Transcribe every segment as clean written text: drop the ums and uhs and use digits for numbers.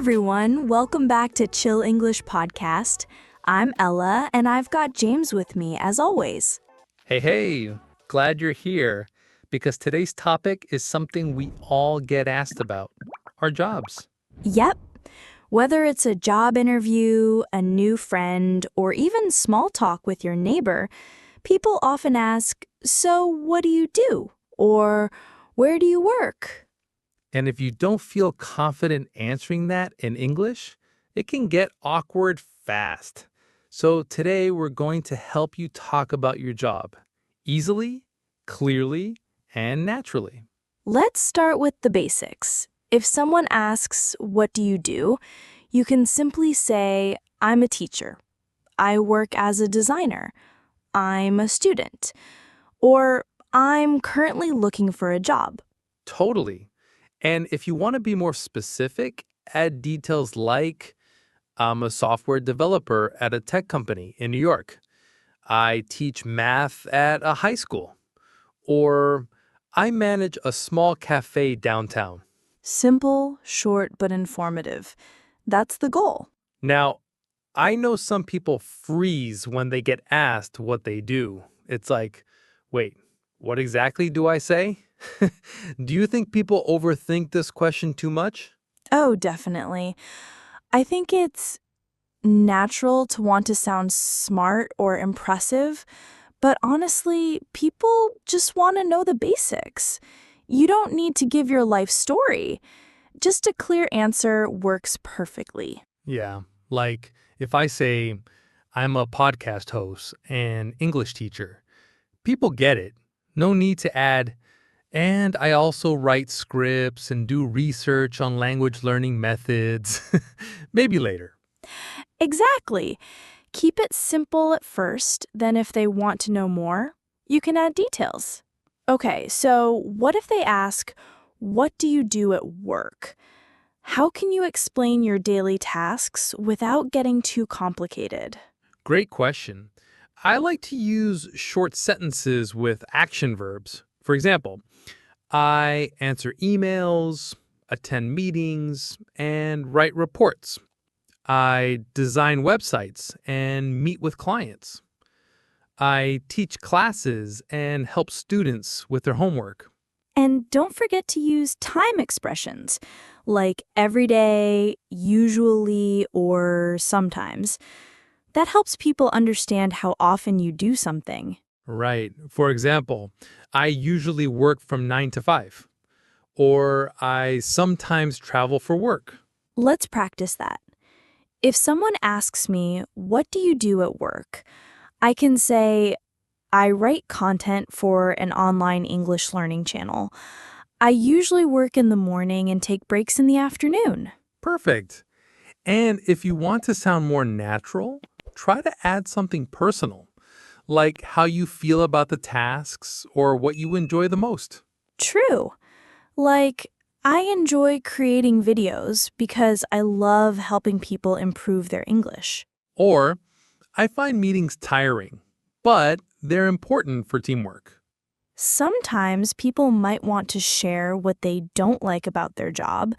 everyone, welcome back to Chill English Podcast. I'm Ella, and I've got James with me as always. Hey, glad you're here because today's topic is something we all get asked about our jobs. Yep, whether it's a job interview, a new friend, or even small talk with your neighbor, people often ask, "So, what do you do?" Or, "Where do you work?" And if you don't feel confident answering that in English, it can get awkward fast. So today we're going to help you talk about your job easily, clearly, and naturally. Let's start with the basics. If someone asks, "What do you do?" you can simply say, "I'm a teacher. I work as a designer. I'm a student." Or, "I'm currently looking for a job." Totally. And if you want to be more specific, add details like I'm a software developer at a tech company in New York. I teach math at a high school. Or I manage a small cafe downtown. Simple, short, but informative. That's the goal. Now, I know some people freeze when they get asked what they do. It's like, wait, what exactly do I say? Do you think people overthink this question too much? Oh, definitely. I think it's natural to want to sound smart or impressive, but honestly, people just want to know the basics. You don't need to give your life story. Just a clear answer works perfectly. Yeah, like if I say I'm a podcast host and English teacher, people get it. No need to add, and I also write scripts and do research on language learning methods. Maybe later. Exactly. Keep it simple at first, then if they want to know more, you can add details. Okay, so what if they ask, "What do you do at work?" How can you explain your daily tasks without getting too complicated? Great question. I like to use short sentences with action verbs. For example, I answer emails, attend meetings, and write reports. I design websites and meet with clients. I teach classes and help students with their homework. And don't forget to use time expressions like every day, usually, or sometimes. That helps people understand how often you do something. Right. For example, I usually work from 9 to 5, or I sometimes travel for work. Let's practice that. If someone asks me, "What do you do at work?" I can say, "I write content for an online English learning channel. I usually work in the morning and take breaks in the afternoon." Perfect. And if you want to sound more natural, try to add something personal, like how you feel about the tasks or what you enjoy the most. True. Like, I enjoy creating videos because I love helping people improve their English. Or, I find meetings tiring, but they're important for teamwork. Sometimes people might want to share what they don't like about their job,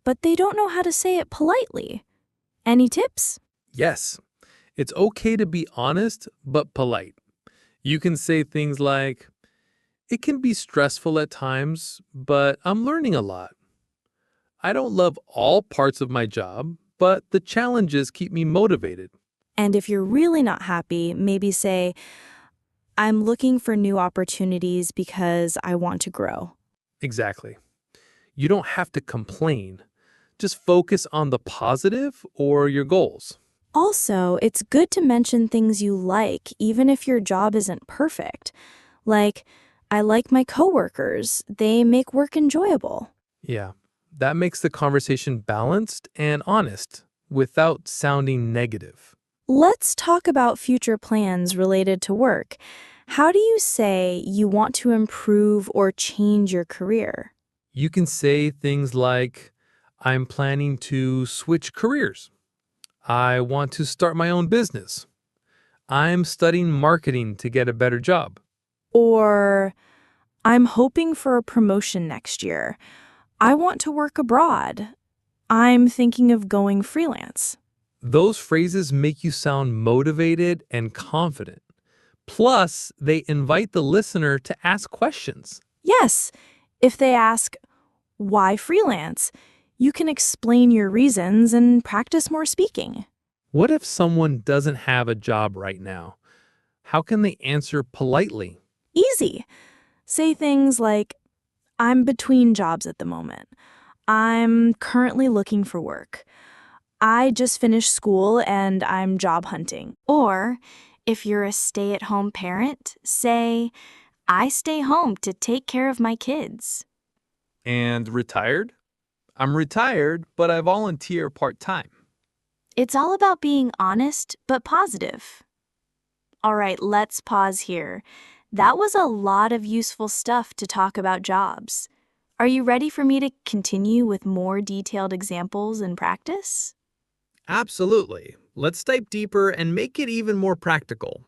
but they don't know how to say it politely. Any tips? Yes, it's okay to be honest but polite. You can say things like, it can be stressful at times, but I'm learning a lot. I don't love all parts of my job, but the challenges keep me motivated. And if you're really not happy, maybe say, "I'm looking for new opportunities because I want to grow." Exactly. You don't have to complain. Just focus on the positive or your goals. Also, it's good to mention things you like, even if your job isn't perfect. Like, "I like my coworkers. They make work enjoyable." Yeah, that makes the conversation balanced and honest without sounding negative. Let's talk about future plans related to work. How do you say you want to improve or change your career? You can say things like, I'm planning to switch careers. I want to start my own business. I'm studying marketing to get a better job. Or, "I'm hoping for a promotion next year. I want to work abroad." I'm thinking of going freelance. Those phrases make you sound motivated and confident. Plus, they invite the listener to ask questions. Yes, if they ask, why freelance? You can explain your reasons and practice more speaking. What if someone doesn't have a job right now? How can they answer politely? Easy. Say things like, I'm between jobs at the moment. I'm currently looking for work. I just finished school and I'm job hunting. Or, if you're a stay at home parent, say, I stay home to take care of my kids. And retired? I'm retired, but I volunteer part-time. It's all about being honest but positive. All right, let's pause here. That was a lot of useful stuff to talk about jobs. Are you ready for me to continue with more detailed examples and practice? Absolutely. Let's dive deeper and make it even more practical.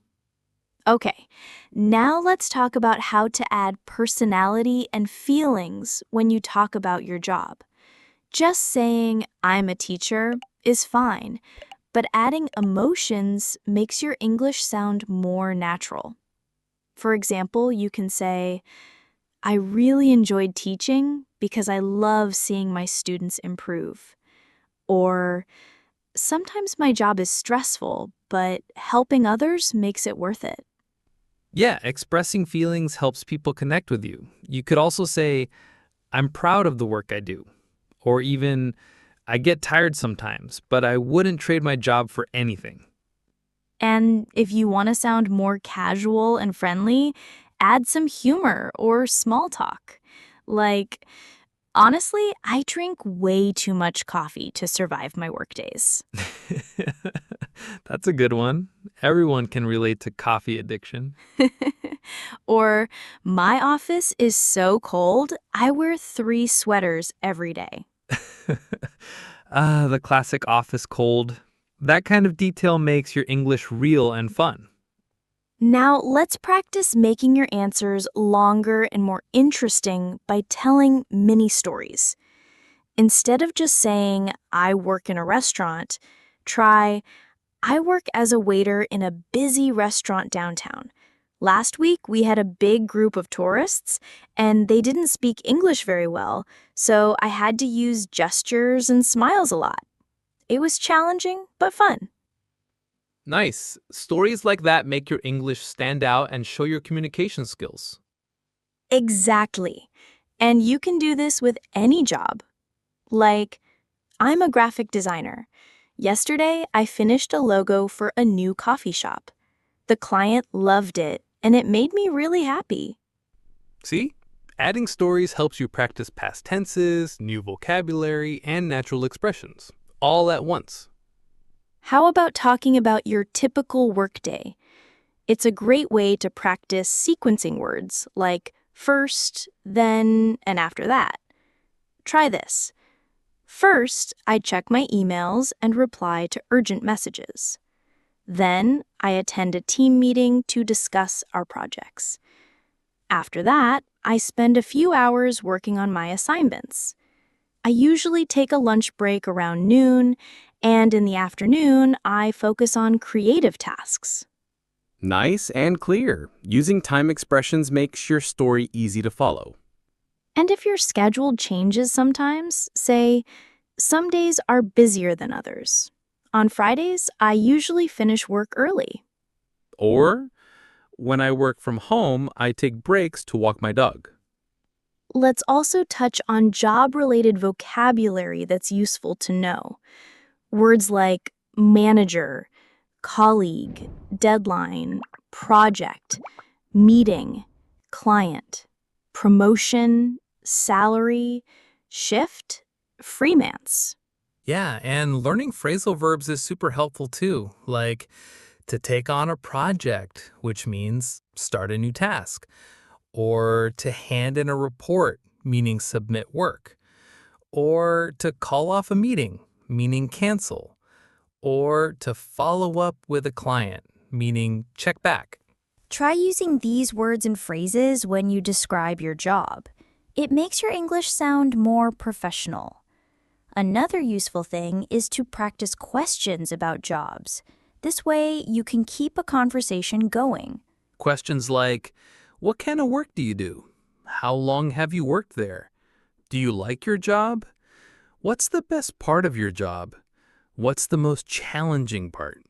Okay, now let's talk about how to add personality and feelings when you talk about your job. Just saying, I'm a teacher, is fine, but adding emotions makes your English sound more natural. For example, you can say, I really enjoyed teaching because I love seeing my students improve. Or, sometimes my job is stressful, but helping others makes it worth it. Yeah, expressing feelings helps people connect with you. You could also say, I'm proud of the work I do. Or even, I get tired sometimes, but I wouldn't trade my job for anything. And if you want to sound more casual and friendly, add some humor or small talk. Like, honestly, I drink way too much coffee to survive my workdays. That's a good one. Everyone can relate to coffee addiction. Or, my office is so cold, I wear 3 sweaters every day. The classic office cold. That kind of detail makes your English real and fun. Now, let's practice making your answers longer and more interesting by telling mini stories. Instead of just saying, I work in a restaurant, try, I work as a waiter in a busy restaurant downtown. Last week, we had a big group of tourists, and they didn't speak English very well, so I had to use gestures and smiles a lot. It was challenging, but fun. Nice. Stories like that make your English stand out and show your communication skills. Exactly. And you can do this with any job. Like, I'm a graphic designer. Yesterday, I finished a logo for a new coffee shop. The client loved it, and it made me really happy. See? Adding stories helps you practice past tenses, new vocabulary, and natural expressions, all at once. How about talking about your typical workday? It's a great way to practice sequencing words like first, then, and after that. Try this. First, I check my emails and reply to urgent messages. Then, I attend a team meeting to discuss our projects. After that, I spend a few hours working on my assignments. I usually take a lunch break around noon, and in the afternoon, I focus on creative tasks. Nice and clear. Using time expressions makes your story easy to follow. And if your schedule changes sometimes, say, some days are busier than others. On Fridays, I usually finish work early. Or, when I work from home, I take breaks to walk my dog. Let's also touch on job-related vocabulary that's useful to know. Words like manager, colleague, deadline, project, meeting, client, promotion, salary, shift, freelance. Yeah, and learning phrasal verbs is super helpful too, like to take on a project, which means start a new task, or to hand in a report, meaning submit work, or to call off a meeting, meaning cancel, or to follow up with a client, meaning check back. Try using these words and phrases when you describe your job. It makes your English sound more professional. Another useful thing is to practice questions about jobs. This way, you can keep a conversation going. Questions like, what kind of work do you do? How long have you worked there? Do you like your job? What's the best part of your job? What's the most challenging part?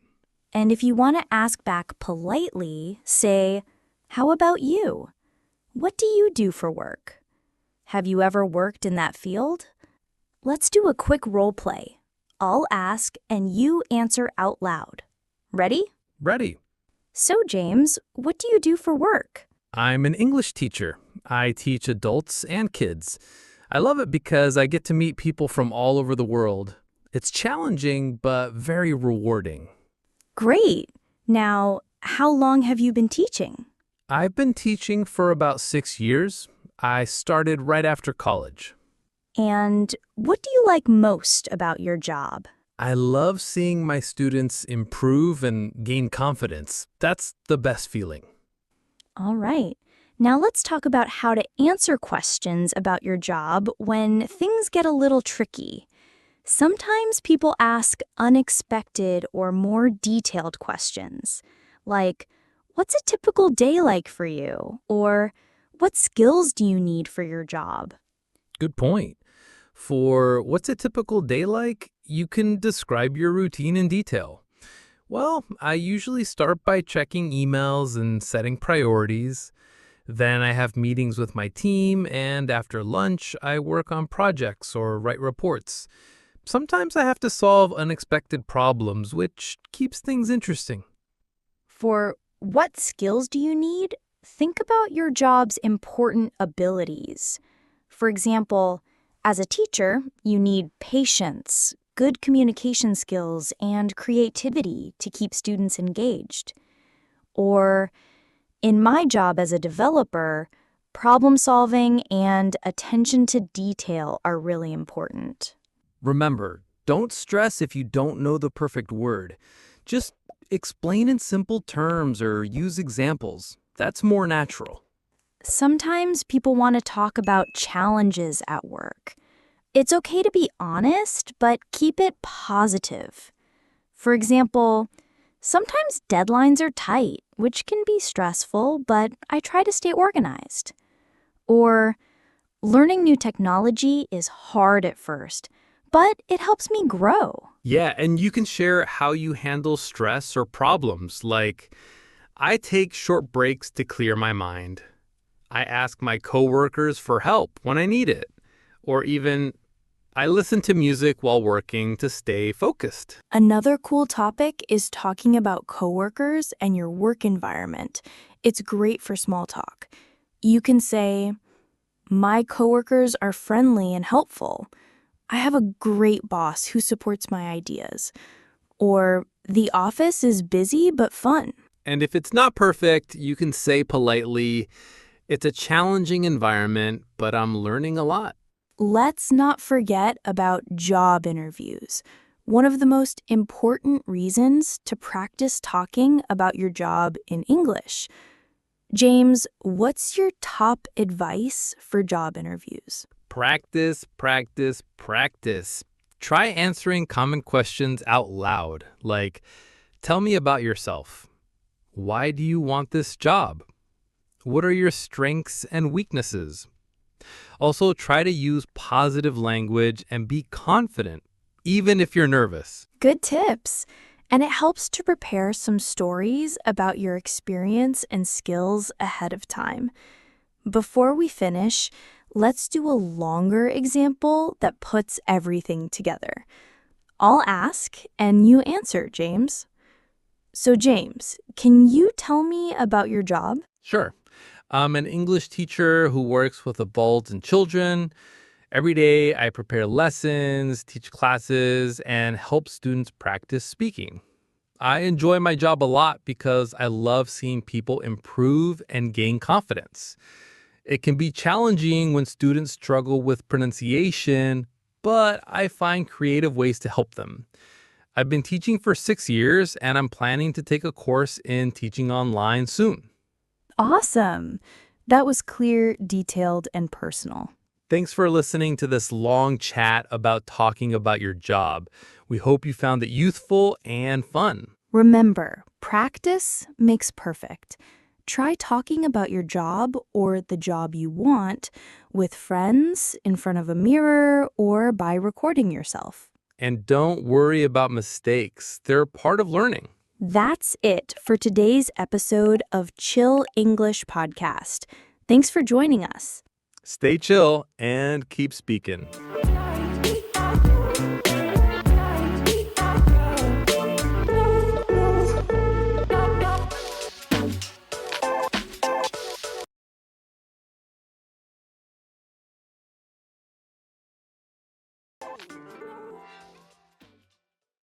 And if you want to ask back politely, say, how about you? What do you do for work? Have you ever worked in that field? Let's do a quick role play. I'll ask and you answer out loud. Ready? Ready. So, James, what do you do for work? I'm an English teacher. I teach adults and kids. I love it because I get to meet people from all over the world. It's challenging, but very rewarding. Great. Now, how long have you been teaching? I've been teaching for about 6 years. I started right after college. And what do you like most about your job? I love seeing my students improve and gain confidence. That's the best feeling. All right. Now let's talk about how to answer questions about your job when things get a little tricky. Sometimes people ask unexpected or more detailed questions, like, what's a typical day like for you? Or what skills do you need for your job? Good point. For what's a typical day like, you can describe your routine in detail. Well, I usually start by checking emails and setting priorities. Then I have meetings with my team, and after lunch, I work on projects or write reports. Sometimes I have to solve unexpected problems, which keeps things interesting. For what skills do you need? Think about your job's important abilities. For example, as a teacher, you need patience, good communication skills, and creativity to keep students engaged. Or, in my job as a developer, problem solving and attention to detail are really important. Remember, don't stress if you don't know the perfect word. Just explain in simple terms or use examples. That's more natural. Sometimes people want to talk about challenges at work. It's okay to be honest, but keep it positive. For example, sometimes deadlines are tight, which can be stressful, but I try to stay organized. Or, learning new technology is hard at first, but it helps me grow. Yeah, and you can share how you handle stress or problems, like, I take short breaks to clear my mind. I ask my coworkers for help when I need it. Or even, I listen to music while working to stay focused. Another cool topic is talking about coworkers and your work environment. It's great for small talk. You can say, my coworkers are friendly and helpful. I have a great boss who supports my ideas. Or, the office is busy but fun. And if it's not perfect, you can say politely, it's a challenging environment, but I'm learning a lot. Let's not forget about job interviews. One of the most important reasons to practice talking about your job in English. James, what's your top advice for job interviews? Practice, practice, practice. Try answering common questions out loud, like, tell me about yourself. Why do you want this job? What are your strengths and weaknesses? Also, try to use positive language and be confident, even if you're nervous. Good tips. And it helps to prepare some stories about your experience and skills ahead of time. Before we finish, let's do a longer example that puts everything together. I'll ask and you answer, James. So, James, can you tell me about your job? Sure. I'm an English teacher who works with adults and children. Every day, I prepare lessons, teach classes, and help students practice speaking. I enjoy my job a lot because I love seeing people improve and gain confidence. It can be challenging when students struggle with pronunciation, but I find creative ways to help them. I've been teaching for 6 years, and I'm planning to take a course in teaching online soon. Awesome. That was clear, detailed, and personal. Thanks for listening to this long chat about talking about your job. We hope you found it youthful and fun. Remember, practice makes perfect. Try talking about your job or the job you want with friends, in front of a mirror, or by recording yourself. And don't worry about mistakes. They're part of learning. That's it for today's episode of Chill English Podcast. Thanks for joining us. Stay chill and keep speaking.